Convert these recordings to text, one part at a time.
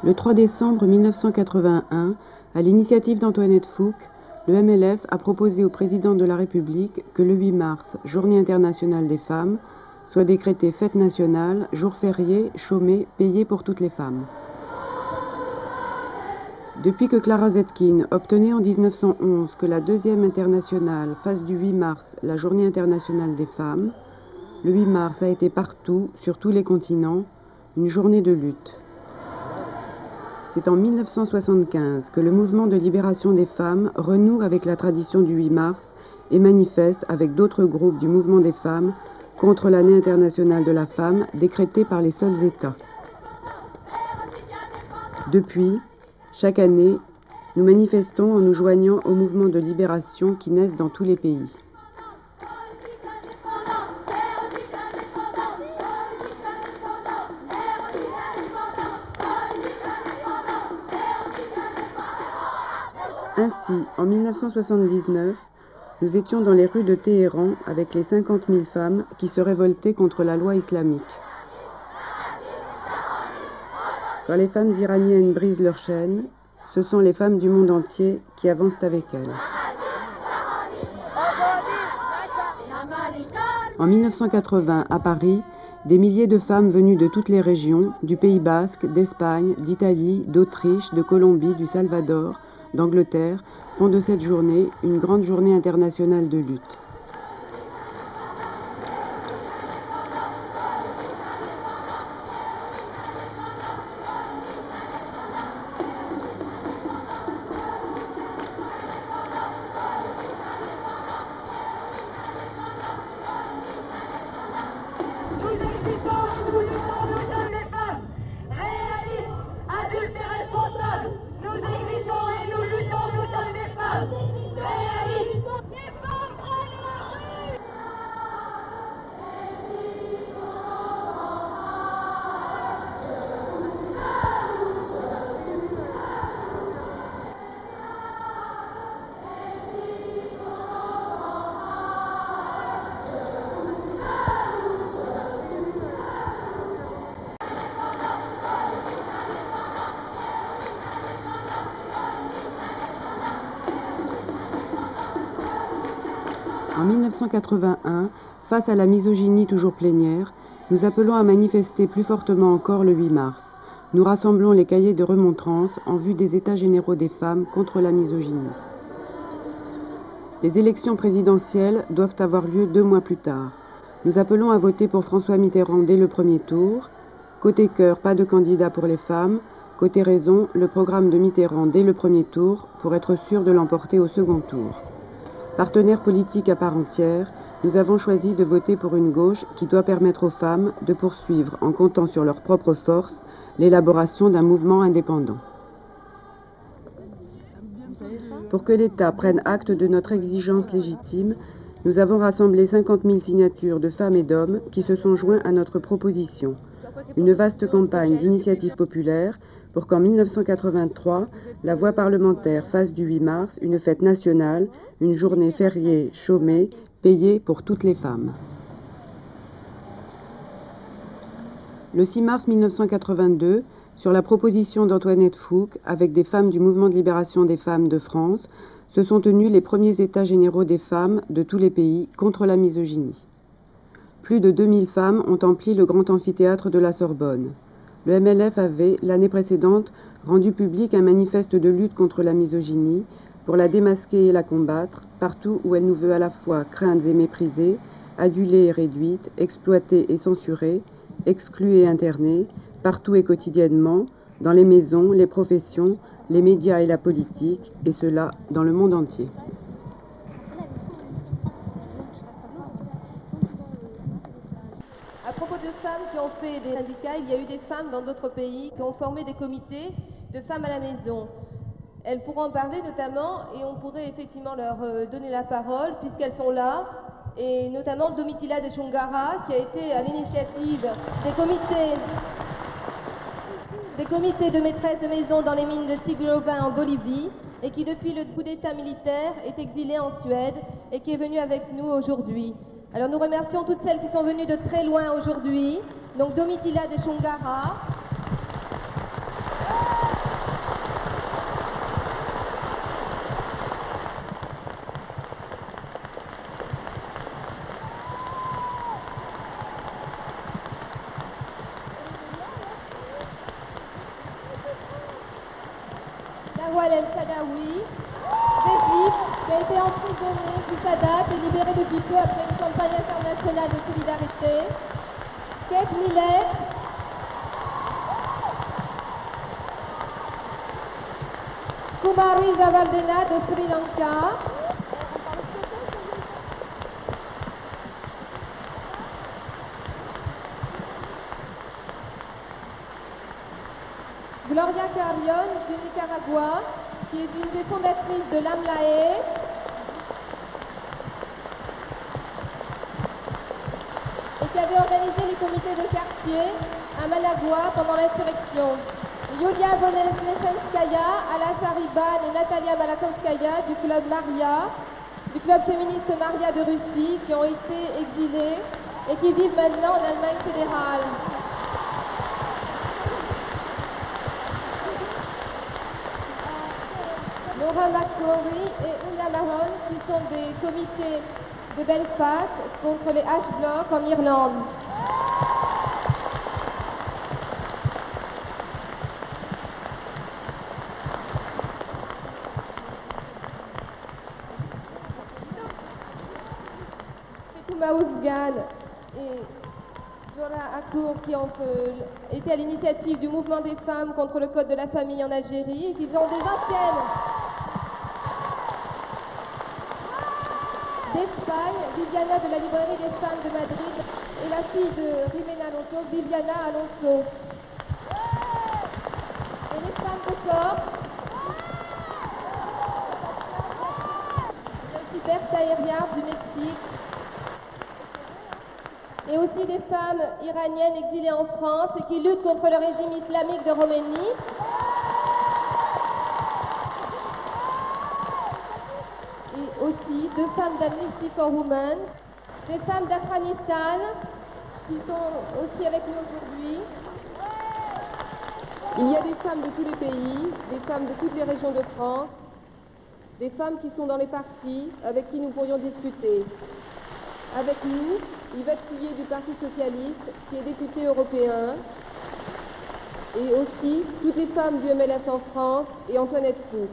Le 3 décembre 1981, à l'initiative d'Antoinette Fouque, le MLF a proposé au président de la République que le 8 mars, Journée internationale des femmes, soit décrétée fête nationale, jour férié, chômé, payé pour toutes les femmes. Depuis que Clara Zetkin obtenait en 1911 que la deuxième internationale fasse du 8 mars la Journée internationale des femmes, le 8 mars a été partout, sur tous les continents, une journée de lutte. C'est en 1975 que le mouvement de libération des femmes renoue avec la tradition du 8 mars et manifeste avec d'autres groupes du mouvement des femmes contre l'année internationale de la femme décrétée par les seuls États. Depuis, chaque année, nous manifestons en nous joignant aux mouvements de libération qui naissent dans tous les pays. Ainsi, en 1979, nous étions dans les rues de Téhéran avec les 50 000 femmes qui se révoltaient contre la loi islamique. Quand les femmes iraniennes brisent leurs chaînes, ce sont les femmes du monde entier qui avancent avec elles. En 1980, à Paris, des milliers de femmes venues de toutes les régions, du Pays Basque, d'Espagne, d'Italie, d'Autriche, de Colombie, du Salvador, d'Angleterre, font de cette journée une grande journée internationale de lutte. En 1981, face à la misogynie toujours plénière, nous appelons à manifester plus fortement encore le 8 mars. Nous rassemblons les cahiers de remontrance en vue des États généraux des femmes contre la misogynie. Les élections présidentielles doivent avoir lieu 2 mois plus tard. Nous appelons à voter pour François Mitterrand dès le premier tour. Côté cœur, pas de candidat pour les femmes. Côté raison, le programme de Mitterrand dès le premier tour pour être sûr de l'emporter au second tour. Partenaires politiques à part entière, nous avons choisi de voter pour une gauche qui doit permettre aux femmes de poursuivre, en comptant sur leurs propres forces, l'élaboration d'un mouvement indépendant. Pour que l'État prenne acte de notre exigence légitime, nous avons rassemblé 50 000 signatures de femmes et d'hommes qui se sont joints à notre proposition. Une vaste campagne d'initiatives populaires pour qu'en 1983, la voie parlementaire fasse du 8 mars une fête nationale, une journée fériée, chômée, payée pour toutes les femmes. Le 6 mars 1982, sur la proposition d'Antoinette Fouque, avec des femmes du Mouvement de libération des femmes de France, se sont tenus les premiers États généraux des femmes de tous les pays contre la misogynie. Plus de 2000 femmes ont empli le grand amphithéâtre de la Sorbonne. Le MLF avait, l'année précédente, rendu public un manifeste de lutte contre la misogynie pour la démasquer et la combattre, partout où elle nous veut à la fois crainte et méprisée, adulée et réduite, exploitée et censurée, exclue et internée, partout et quotidiennement, dans les maisons, les professions, les médias et la politique, et cela dans le monde entier. À propos de femmes qui ont fait des syndicats, il y a eu des femmes dans d'autres pays qui ont formé des comités de femmes à la maison. Elles pourront en parler notamment et on pourrait effectivement leur donner la parole puisqu'elles sont là. Et notamment Domitila de Chongara qui a été à l'initiative des comités de maîtresses de maison dans les mines de Siglovin en Bolivie et qui depuis le coup d'état militaire est exilée en Suède et qui est venue avec nous aujourd'hui. Alors nous remercions toutes celles qui sont venues de très loin aujourd'hui. Donc Domitila de Chongara. Nawal El-Sadawi, des Juifs, qui a été emprisonné sous Sadat et libéré depuis peu après une campagne internationale de solidarité. Kate Millet, Kumari Javaldena de Sri Lanka, Gloria Carrion du Nicaragua, qui est une des fondatrices de l'AMLAE, et qui avait organisé les comités de quartier à Managua pendant l'insurrection. Yulia Vonesnesenskaya, Alas Hariban et Natalia Malakovskaya du club Maria, du club féministe Maria de Russie, qui ont été exilées et qui vivent maintenant en Allemagne fédérale. Laura McCrory et Una Mahon, qui sont des comités de Belfast contre les H-Blocs en Irlande. Ouzgan et Jora Akour, qui ont été à l'initiative du mouvement des femmes contre le code de la famille en Algérie, et qui sont des anciennes d'Espagne, Viviana de la librairie des femmes de Madrid et la fille de Jimena Alonso, Viviana Alonso. Et les femmes de Corse, il y a aussi Bertha Heriard du Mexique, et aussi des femmes iraniennes exilées en France et qui luttent contre le régime islamique de Roménie. Et aussi deux femmes d'Amnesty for Women, des femmes d'Afghanistan qui sont aussi avec nous aujourd'hui. Il y a des femmes de tous les pays, des femmes de toutes les régions de France, des femmes qui sont dans les partis avec qui nous pourrions discuter. Avec nous, Yvette Sillier du Parti Socialiste, qui est députée européen, et aussi toutes les femmes du MLF en France et Antoinette Fouque.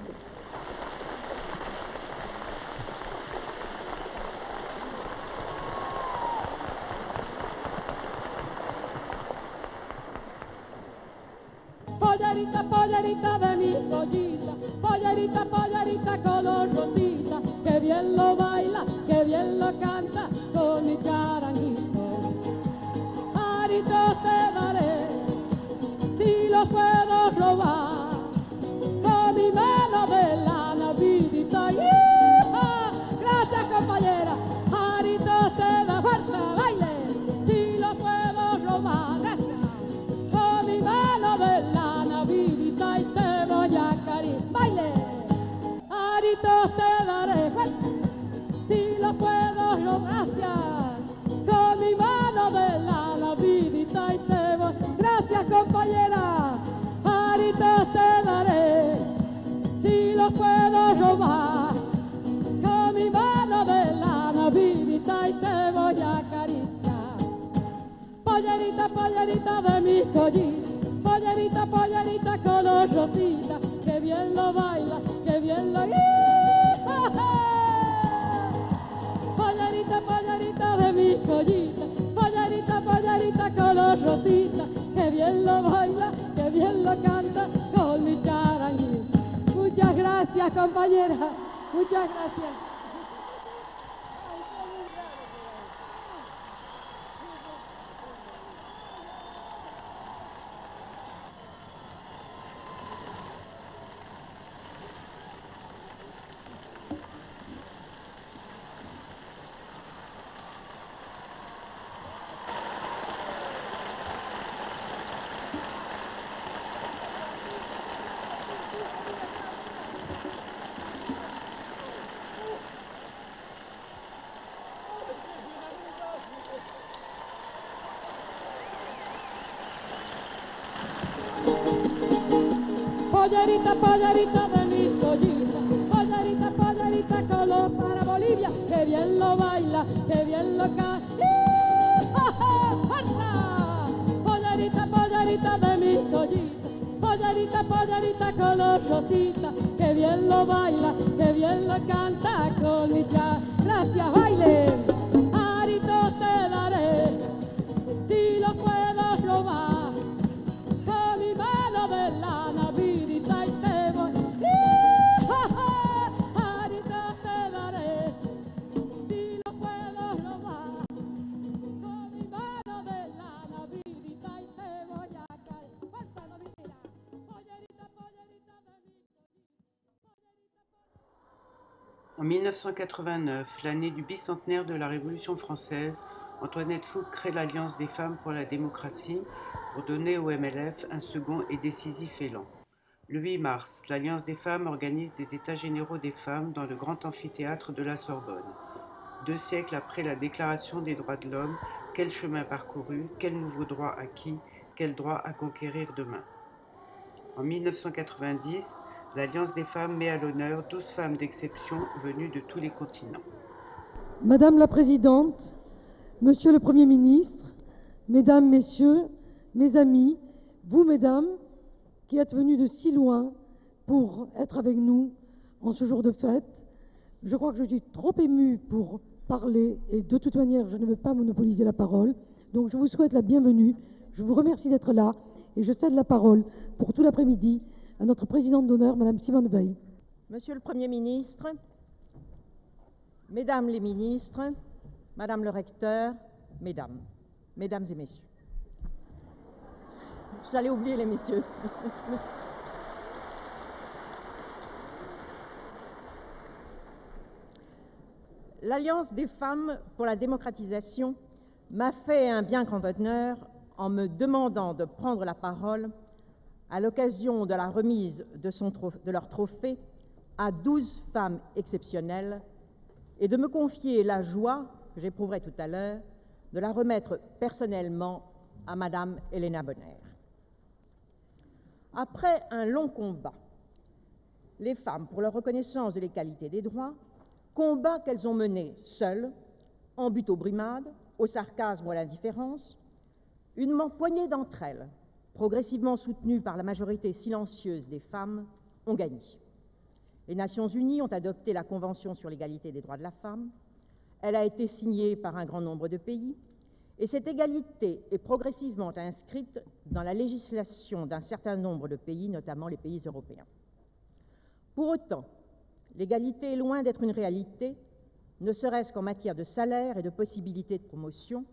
Pollarita, pollarita de mi pollita, pollarita, pollarita color rosita, que bien lo baila, que bien lo canta con mi charanguito. Arito te daré, si lo puedo robar, con mi mano de lana vidita. Gracias compañera, Arito te da fuerza, baile, si lo puedo robar, gracias, con mi mano de lana vidita y te voy a carir, baile, Arito te daré fuerza, si lo puedo robar, gracias, con mi mano de lana vidita y te voy, gracias compañera, Arito te daré, si lo puedo robar, con mi mano de lana vidita y te voy a acariciar. Pollerita, pollerita de mi collita, pollerita, pollerita color rosita, que bien lo baila, que bien lo... Pollerita, pollerita de mi collita, pollerita, pollerita color rosita, que bien lo baila, que bien lo canta con mi charanguita. Muchas gracias compañera, muchas gracias. Pollerita, pollerita de mi pollita, pollerita, pollerita color para Bolivia, que bien lo baila, que bien lo canta. Pollerita, pollerita de mi pollita, pollerita, pollerita colorosita, que bien lo baila, que bien lo canta con mi jazz. Gracias, baile, arito te daré, si lo puedo robar, con mi mano de lana, vidita y te voy. Arito te daré, si lo puedo robar, con mi mano de lana, vidita y te voy a caer. Fuerza, no vigila, pollerita, pollerita de mi En 1989, l'année du bicentenaire de la Révolution française, Antoinette Fouque crée l'Alliance des femmes pour la démocratie pour donner au MLF un second et décisif élan. Le 8 mars, l'Alliance des femmes organise des États généraux des femmes dans le grand amphithéâtre de la Sorbonne. 2 siècles après la Déclaration des droits de l'homme, quel chemin parcouru, quel nouveau droit acquis, quel droit à conquérir demain. En 1990, l'Alliance des femmes met à l'honneur 12 femmes d'exception venues de tous les continents. Madame la Présidente, Monsieur le Premier ministre, Mesdames, Messieurs, mes amis, vous, Mesdames, qui êtes venus de si loin pour être avec nous en ce jour de fête, je crois que je suis trop émue pour parler et de toute manière, je ne veux pas monopoliser la parole. Donc, je vous souhaite la bienvenue. Je vous remercie d'être là et je cède la parole pour tout l'après-midi à notre présidente d'honneur, Madame Simone Veil. Monsieur le Premier ministre, Mesdames les ministres, Madame le recteur, Mesdames et Messieurs. J'allais oublier les messieurs. L'Alliance des femmes pour la démocratisation m'a fait un bien grand honneur en me demandant de prendre la parole à l'occasion de la remise de leur trophée à 12 femmes exceptionnelles et de me confier la joie, que j'éprouverai tout à l'heure, de la remettre personnellement à Madame Helena Bonner. Après un long combat, les femmes pour leur reconnaissance de l'égalité des droits, combat qu'elles ont mené seules, en butte aux brimades, au sarcasme ou à l'indifférence, une poignée d'entre elles, progressivement soutenues par la majorité silencieuse des femmes, ont gagné. Les Nations Unies ont adopté la Convention sur l'égalité des droits de la femme. Elle a été signée par un grand nombre de pays et cette égalité est progressivement inscrite dans la législation d'un certain nombre de pays, notamment les pays européens. Pour autant, l'égalité est loin d'être une réalité, ne serait-ce qu'en matière de salaire et de possibilités de promotion,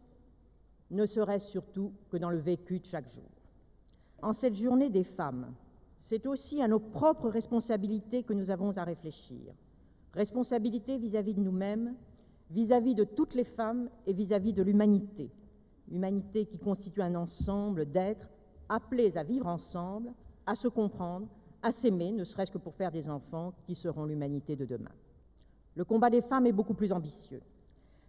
ne serait-ce surtout que dans le vécu de chaque jour. En cette journée des femmes, c'est aussi à nos propres responsabilités que nous avons à réfléchir. Responsabilités vis-à-vis de nous-mêmes, vis-à-vis de toutes les femmes et vis-à-vis de l'humanité. Humanité qui constitue un ensemble d'êtres appelés à vivre ensemble, à se comprendre, à s'aimer, ne serait-ce que pour faire des enfants qui seront l'humanité de demain. Le combat des femmes est beaucoup plus ambitieux.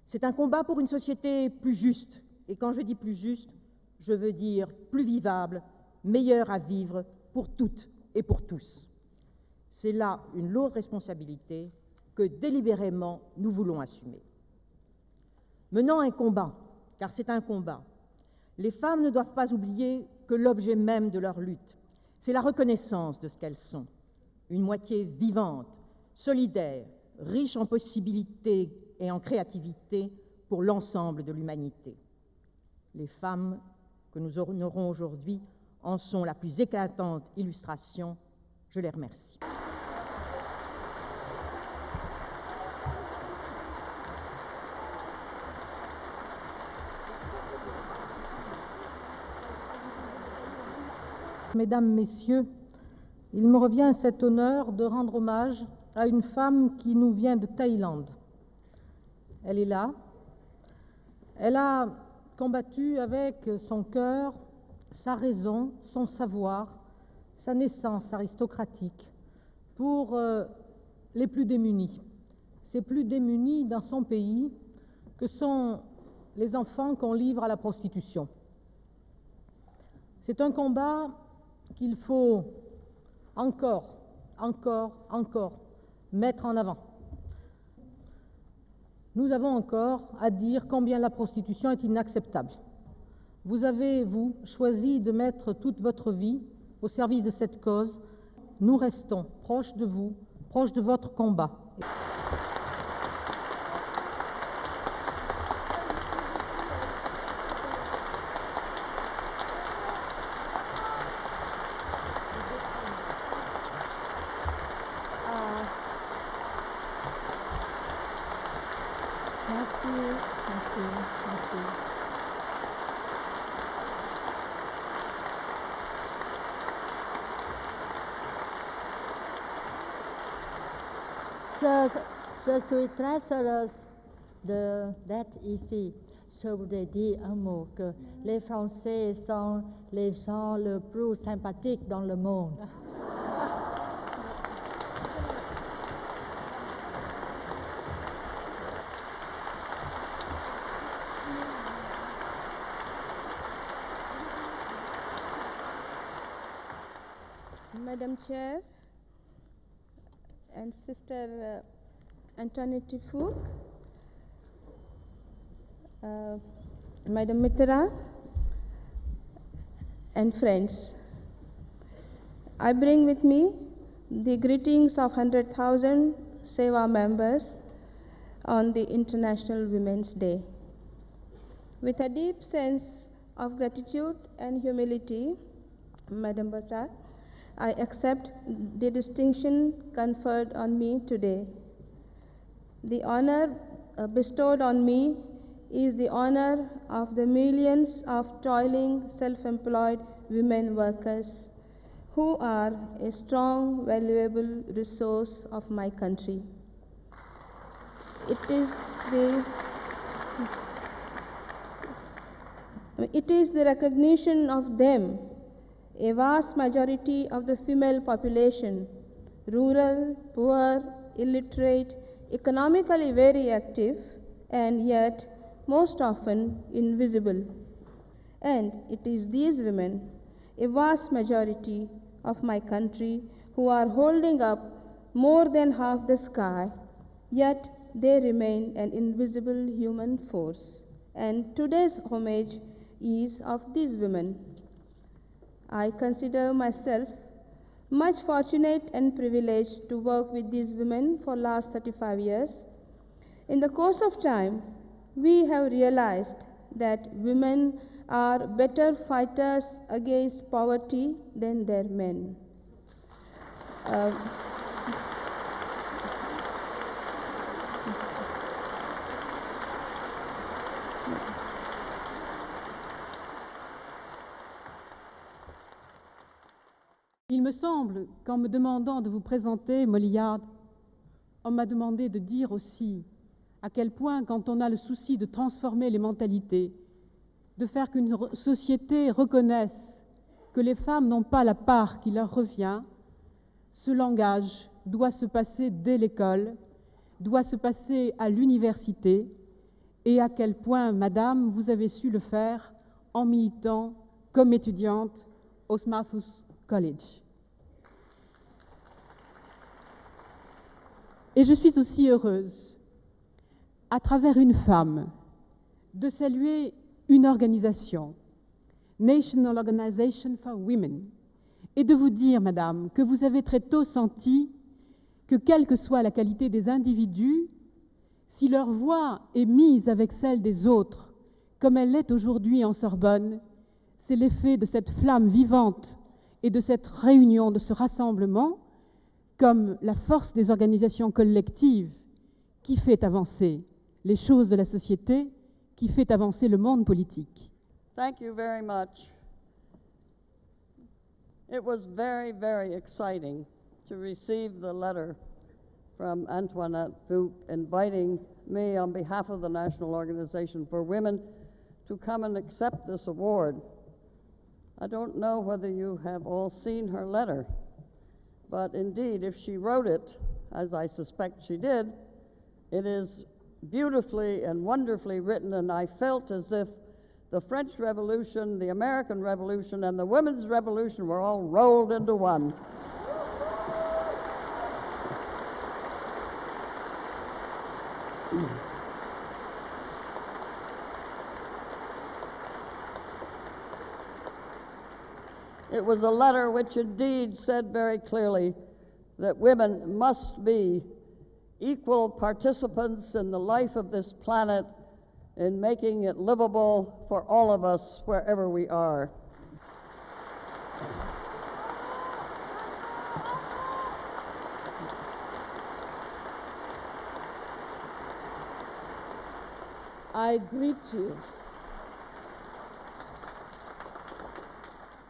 C'est un combat pour une société plus juste. Et quand je dis plus juste, je veux dire plus vivable, meilleure à vivre pour toutes et pour tous. C'est là une lourde responsabilité que délibérément nous voulons assumer. Menant un combat, car c'est un combat, les femmes ne doivent pas oublier que l'objet même de leur lutte, c'est la reconnaissance de ce qu'elles sont, une moitié vivante, solidaire, riche en possibilités et en créativité pour l'ensemble de l'humanité. Les femmes que nous honorons aujourd'hui en sont la plus éclatante illustration. Je les remercie. Mesdames, Messieurs, il me revient cet honneur de rendre hommage à une femme qui nous vient de Thaïlande. Elle est là. Elle a combattu avec son cœur, sa raison, son savoir, sa naissance aristocratique pour les plus démunis. Ces plus démunis dans son pays que sont les enfants qu'on livre à la prostitution. C'est un combat qu'il faut encore mettre en avant. Nous avons encore à dire combien la prostitution est inacceptable. Vous avez, vous, choisi de mettre toute votre vie, au service de cette cause, nous restons proches de vous, proches de votre combat. Je suis très heureuse d'être ici. Je voudrais dire un mot que les Français sont les gens les plus sympathiques dans le monde. Madam Chair and Sister Antoinette Fouque, Madam Mitra, and friends. I bring with me the greetings of 100,000 Seva members on the International Women's Day. With a deep sense of gratitude and humility, Madam Bhattacharya, I accept the distinction conferred on me today. The honor bestowed on me is the honor of the millions of toiling, self-employed women workers who are a strong, valuable resource of my country. It is the recognition of them, a vast majority of the female population, rural, poor, illiterate, economically very active, and yet most often invisible. And it is these women, a vast majority of my country, who are holding up more than half the sky, yet they remain an invisible human force. And today's homage is of these women. I consider myself much fortunate and privileged to work with these women for the last 35 years. In the course of time, we have realized that women are better fighters against poverty than their men. Il me semble qu'en me demandant de vous présenter Moliyad, on m'a demandé de dire aussi à quel point, quand on a le souci de transformer les mentalités, de faire qu'une société reconnaisse que les femmes n'ont pas la part qui leur revient, ce langage doit se passer dès l'école, doit se passer à l'université, et à quel point, Madame, vous avez su le faire en militant comme étudiante au Swarthmore College. Et je suis aussi heureuse, à travers une femme, de saluer une organisation, National Organization for Women, et de vous dire, Madame, que vous avez très tôt senti que, quelle que soit la qualité des individus, si leur voix est mise avec celle des autres, comme elle l'est aujourd'hui en Sorbonne, c'est l'effet de cette flamme vivante et de cette réunion, de ce rassemblement, comme la force des organisations collectives qui fait avancer les choses de la société, qui fait avancer le monde politique. Thank you very much. It was very, very exciting to receive the letter from Antoinette Fouque inviting me on behalf of the National Organization for Women to come and accept this award. I don't know whether you have all seen her letter, but indeed, if she wrote it, as I suspect she did, it is beautifully and wonderfully written, and I felt as if the French Revolution, the American Revolution, and the Women's Revolution were all rolled into one. It was a letter which indeed said very clearly that women must be equal participants in the life of this planet in making it livable for all of us wherever we are. I greet you.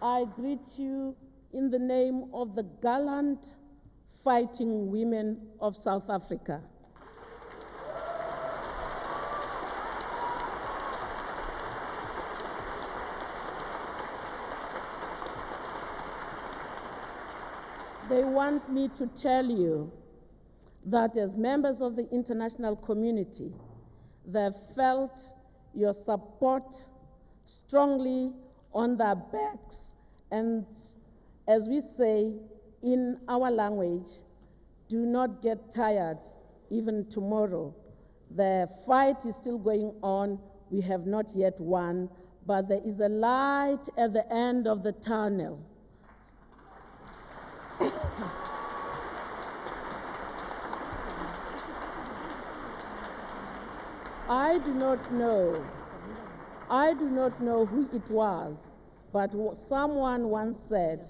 I greet you in the name of the gallant fighting women of South Africa. They want me to tell you that as members of the international community, they've felt your support strongly on their backs, and as we say in our language, do not get tired even tomorrow. The fight is still going on. We have not yet won, but there is a light at the end of the tunnel. I do not know who it was, but someone once said,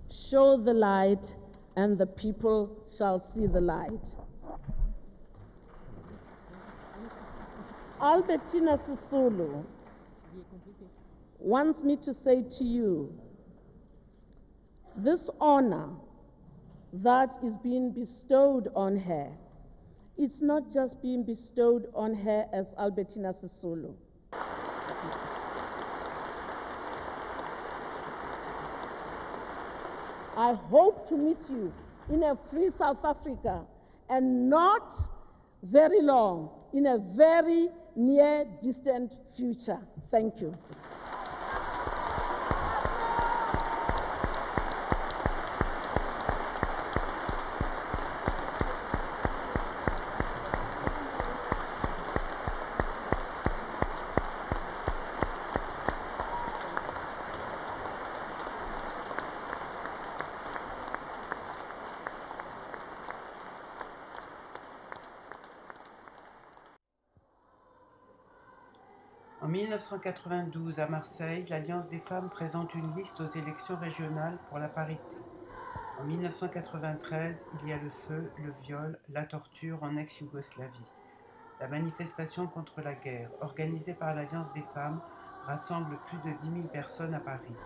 "Show the light and the people shall see the light." Albertina Sisulu wants me to say to you, this honor that is being bestowed on her, it's not just being bestowed on her as Albertina Sisulu. I hope to meet you in a free South Africa, and not very long, in a very near distant future. Thank you. En 1992, à Marseille, l'Alliance des femmes présente une liste aux élections régionales pour la parité. En 1993, il y a le feu, le viol, la torture en ex-Yougoslavie. La manifestation contre la guerre, organisée par l'Alliance des femmes, rassemble plus de 10 000 personnes à Paris.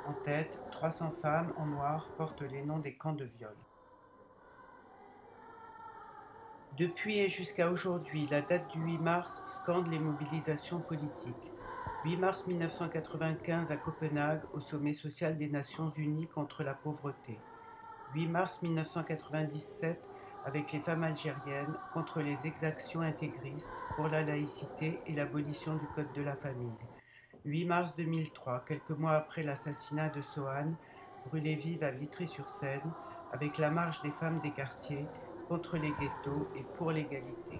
En tête, 300 femmes en noir portent les noms des camps de viol. Depuis et jusqu'à aujourd'hui, la date du 8 mars scande les mobilisations politiques. 8 mars 1995 à Copenhague, au sommet social des Nations Unies contre la pauvreté. 8 mars 1997 avec les femmes algériennes contre les exactions intégristes pour la laïcité et l'abolition du Code de la famille. 8 mars 2003, quelques mois après l'assassinat de Sohane, brûlée vive à Vitry-sur-Seine, avec la marche des femmes des quartiers contre les ghettos et pour l'égalité.